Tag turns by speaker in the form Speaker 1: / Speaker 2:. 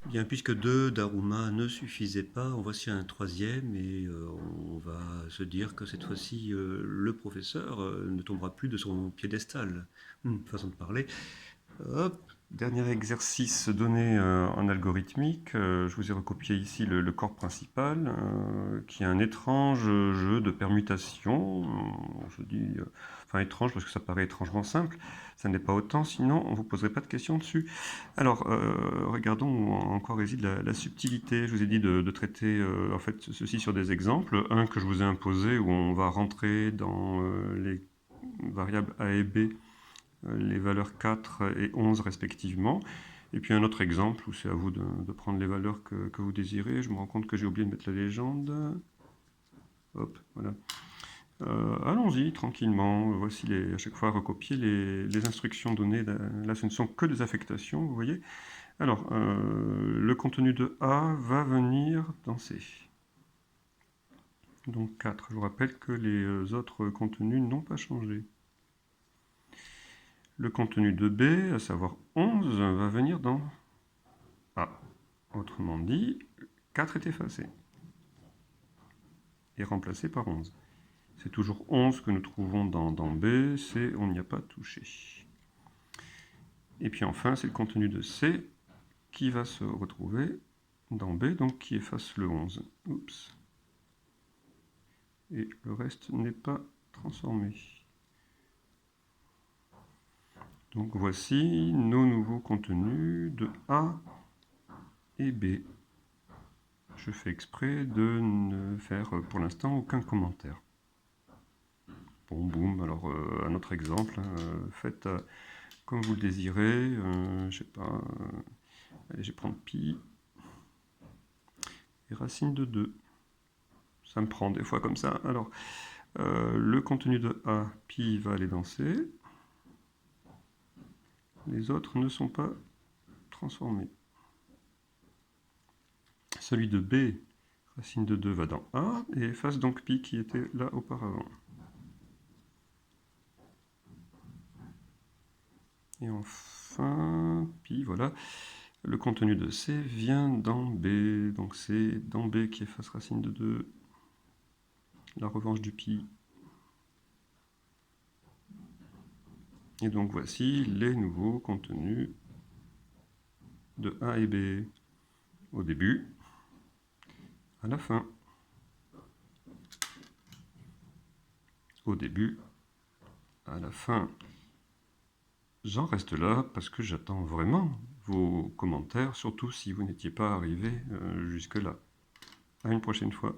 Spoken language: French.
Speaker 1: Bien, puisque deux Daruma ne suffisaient pas, en voici un troisième et on va se dire que cette fois-ci, le professeur ne tombera plus de son piédestal. Façon de parler. Hop, dernier exercice donné en algorithmique. Je vous ai recopié ici le corps principal, qui est un étrange jeu de permutations. Je dis, enfin étrange parce que ça paraît étrangement simple. Ça n'est pas autant, sinon on ne vous poserait pas de questions dessus. Alors, regardons en quoi réside la subtilité. Je vous ai dit de traiter en fait ceci sur des exemples. Un que je vous ai imposé où on va rentrer dans les variables a et b les valeurs 4 et 11 respectivement. Et puis un autre exemple où c'est à vous de prendre les valeurs que vous désirez. Je me rends compte que j'ai oublié de mettre la légende. Hop, voilà. Allons-y tranquillement. Voici à chaque fois recopier les instructions données. Là, ce ne sont que des affectations, vous voyez. Alors, le contenu de A va venir dans C. Donc 4. Je vous rappelle que les autres contenus n'ont pas changé. Le contenu de B, à savoir 11, va venir dans A. Autrement dit, 4 est effacé et remplacé par 11. C'est toujours 11 que nous trouvons dans B, C, on n'y a pas touché. Et puis enfin, c'est le contenu de C qui va se retrouver dans B, donc qui efface le 11. Oups. Et le reste n'est pas transformé. Donc voici nos nouveaux contenus de A et B. Je fais exprès de ne faire pour l'instant aucun commentaire. Bon, boum, alors un autre exemple, faites comme vous le désirez, je sais pas, allez, je vais prendre pi et racine de 2. Ça me prend des fois comme ça. Alors, le contenu de A, pi va aller dans C. Les autres ne sont pas transformés. Celui de B, racine de 2 va dans A et efface donc pi qui était là auparavant. Et enfin, pi, voilà. Le contenu de C vient dans B, donc c'est dans B qui efface racine de 2. La revanche du pi. Et donc voici les nouveaux contenus de A et B. Au début, à la fin. Au début, à la fin. J'en reste là parce que j'attends vraiment vos commentaires, surtout si vous n'étiez pas arrivé jusque-là. À une prochaine fois.